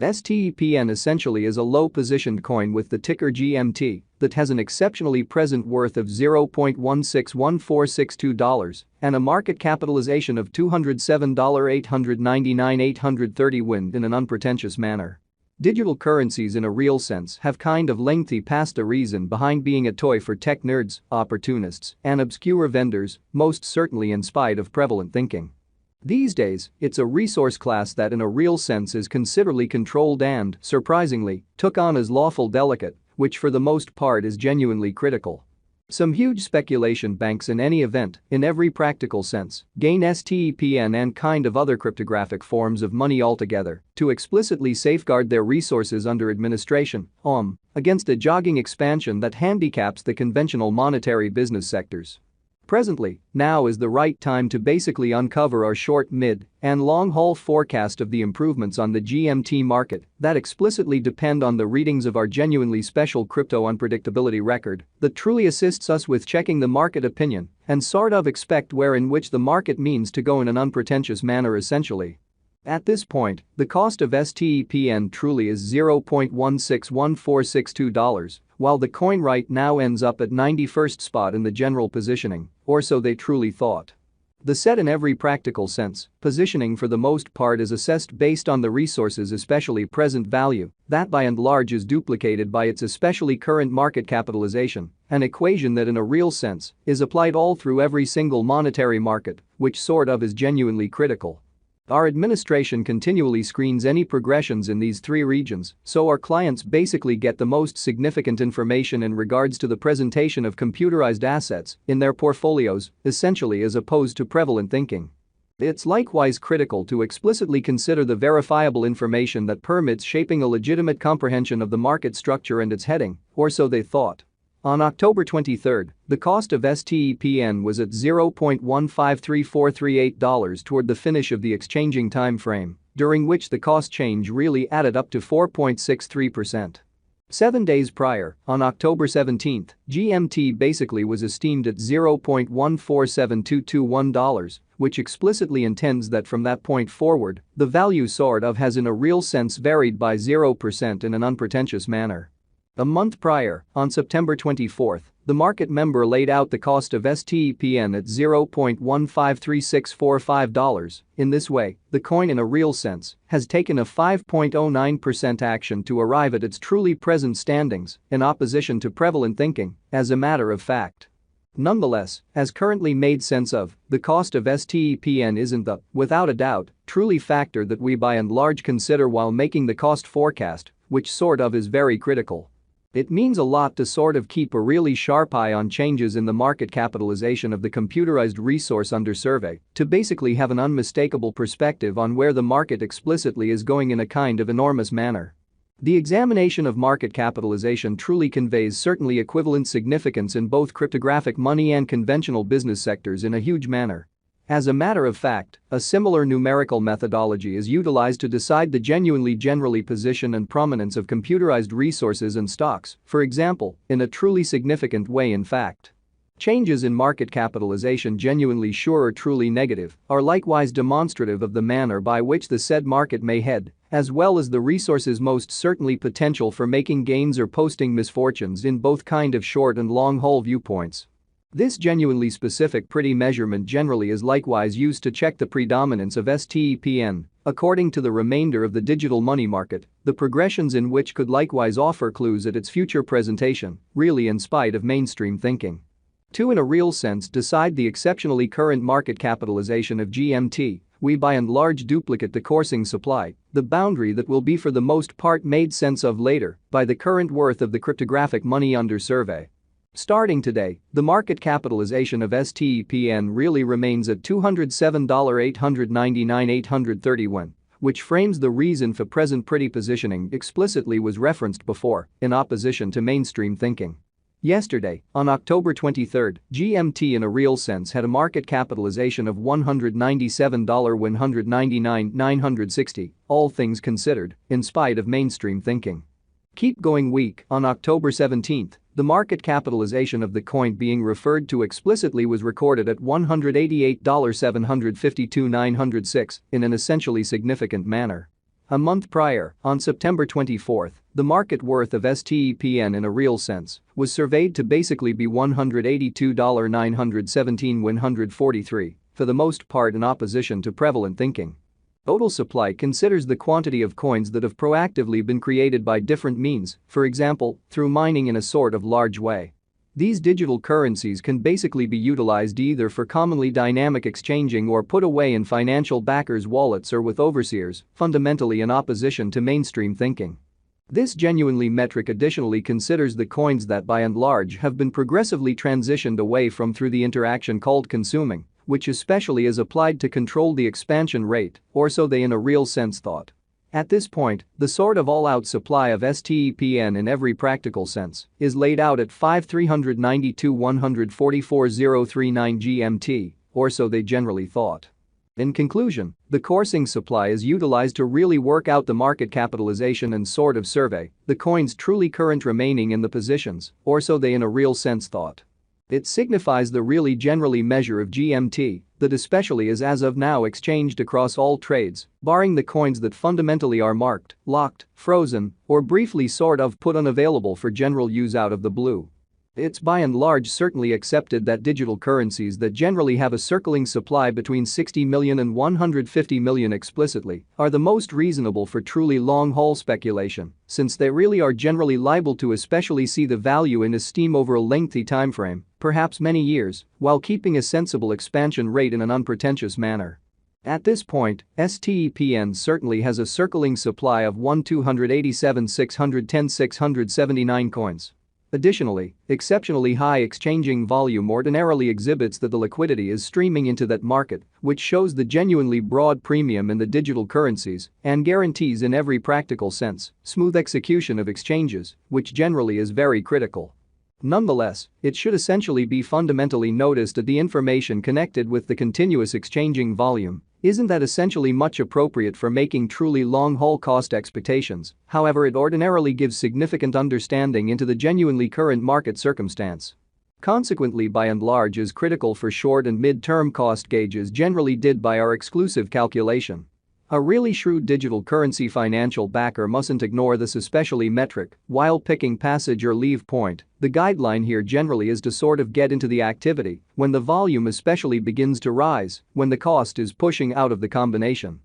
STEPN essentially is a low-positioned coin with the ticker GMT that has an exceptionally present worth of $0.161462 and a market capitalization of $207,899,830 wind in an unpretentious manner. Digital currencies in a real sense have kind of lengthy past a reason behind being a toy for tech nerds, opportunists, and obscure vendors, most certainly in spite of prevalent thinking. These days, it's a resource class that in a real sense is considerably controlled and, surprisingly, took on as lawful delicate, which for the most part is genuinely critical. Some huge speculation banks in any event, in every practical sense, gain STEPN and kind of other cryptographic forms of money altogether to explicitly safeguard their resources under administration, against a jogging expansion that handicaps the conventional monetary business sectors. Presently, now is the right time to basically uncover our short, mid, and long-haul forecast of the improvements on the GMT market that explicitly depend on the readings of our genuinely special crypto unpredictability record that truly assists us with checking the market opinion and sort of expect where in which the market means to go in an unpretentious manner essentially. At this point, the cost of STEPN truly is $0.161462, while the coin right now ends up at 91st spot in the general positioning, or so they truly thought. The set in every practical sense, positioning for the most part is assessed based on the resource's especially present value, that by and large is duplicated by its especially current market capitalization, an equation that in a real sense is applied all through every single monetary market, which sort of is genuinely critical. Our administration continually screens any progressions in these three regions, so our clients basically get the most significant information in regards to the presentation of computerized assets in their portfolios, essentially as opposed to prevalent thinking. It's likewise critical to explicitly consider the verifiable information that permits shaping a legitimate comprehension of the market structure and its heading, or so they thought. On October 23, the cost of STEPN was at $0.153438 toward the finish of the exchanging time frame, during which the cost change really added up to 4.63%. 7 days prior, on October 17, GMT basically was esteemed at $0.147221, which explicitly intends that from that point forward, the value sort of has in a real sense varied by 0% in an unpretentious manner. A month prior, on September 24, the market member laid out the cost of STEPN at $0.153645. In this way, the coin in a real sense has taken a 5.09% action to arrive at its truly present standings in opposition to prevalent thinking, as a matter of fact. Nonetheless, as currently made sense of, the cost of STEPN isn't the, without a doubt, truly factor that we by and large consider while making the cost forecast, which sort of is very critical. It means a lot to sort of keep a really sharp eye on changes in the market capitalization of the computerized resource under survey to basically have an unmistakable perspective on where the market explicitly is going in a kind of enormous manner. The examination of market capitalization truly conveys certainly equivalent significance in both cryptographic money and conventional business sectors in a huge manner. As a matter of fact, a similar numerical methodology is utilized to decide the genuinely generally position and prominence of computerized resources and stocks, for example, in a truly significant way in fact. Changes in market capitalization genuinely sure or truly negative are likewise demonstrative of the manner by which the said market may head, as well as the resource's most certainly potential for making gains or posting misfortunes in both kind of short and long-haul viewpoints. This genuinely specific pretty measurement generally is likewise used to check the predominance of STEPN, according to the remainder of the digital money market, the progressions in which could likewise offer clues at its future presentation, really in spite of mainstream thinking. To in a real sense decide the exceptionally current market capitalization of GMT, we by and large duplicate the coursing supply, the boundary that will be for the most part made sense of later by the current worth of the cryptographic money under survey. Starting today, the market capitalization of STEPN really remains at $207,899,830, which frames the reason for present pretty positioning explicitly was referenced before, in opposition to mainstream thinking. Yesterday, on October 23, GMT in a real sense had a market capitalization of $197,199,960, all things considered, in spite of mainstream thinking. Keep going week, on October 17, the market capitalization of the coin being referred to explicitly was recorded at $188,752,906 in an essentially significant manner. A month prior, on September 24, the market worth of STEPN in a real sense was surveyed to basically be $182,917,143, for the most part in opposition to prevalent thinking. Total supply considers the quantity of coins that have proactively been created by different means, for example, through mining in a sort of large way. These digital currencies can basically be utilized either for commonly dynamic exchanging or put away in financial backers' wallets or with overseers, fundamentally in opposition to mainstream thinking. This genuinely metric additionally considers the coins that by and large have been progressively transitioned away from through the interaction called consuming, which especially is applied to control the expansion rate, or so they in a real sense thought. At this point, the sort of all-out supply of STEPN in every practical sense is laid out at 5,392,144,039 GMT, or so they generally thought. In conclusion, the coursing supply is utilized to really work out the market capitalization and sort of survey the coins truly current remaining in the positions, or so they in a real sense thought. It signifies the really generally measure of GMT that especially is as of now exchanged across all trades, barring the coins that fundamentally are marked, locked, frozen, or briefly sort of put unavailable for general use out of the blue. It's by and large certainly accepted that digital currencies that generally have a circling supply between 60 million and 150 million explicitly are the most reasonable for truly long-haul speculation, since they really are generally liable to especially see the value in esteem over a lengthy timeframe, perhaps many years, while keeping a sensible expansion rate in an unpretentious manner. At this point, STEPN certainly has a circling supply of 1,287,610,679 coins. Additionally, exceptionally high exchanging volume ordinarily exhibits that the liquidity is streaming into that market, which shows the genuinely broad premium in the digital currencies and guarantees in every practical sense smooth execution of exchanges, which generally is very critical. Nonetheless, it should essentially be fundamentally noticed that the information connected with the continuous exchanging volume isn't that essentially much appropriate for making truly long-haul cost expectations, however it ordinarily gives significant understanding into the genuinely current market circumstance. Consequently by and large is critical for short and mid-term cost gauges generally did by our exclusive calculation. A really shrewd digital currency financial backer mustn't ignore this especially metric while picking passage or leave point. The guideline here generally is to sort of get into the activity when the volume especially begins to rise, when the cost is pushing out of the combination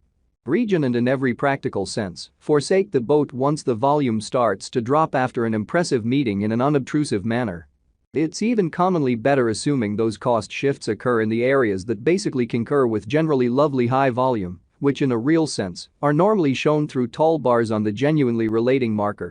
region and in every practical sense, forsake the boat once the volume starts to drop after an impressive meeting in an unobtrusive manner. It's even commonly better assuming those cost shifts occur in the areas that basically concur with generally lovely high volume, which in a real sense are normally shown through tall bars on the genuinely relating marker.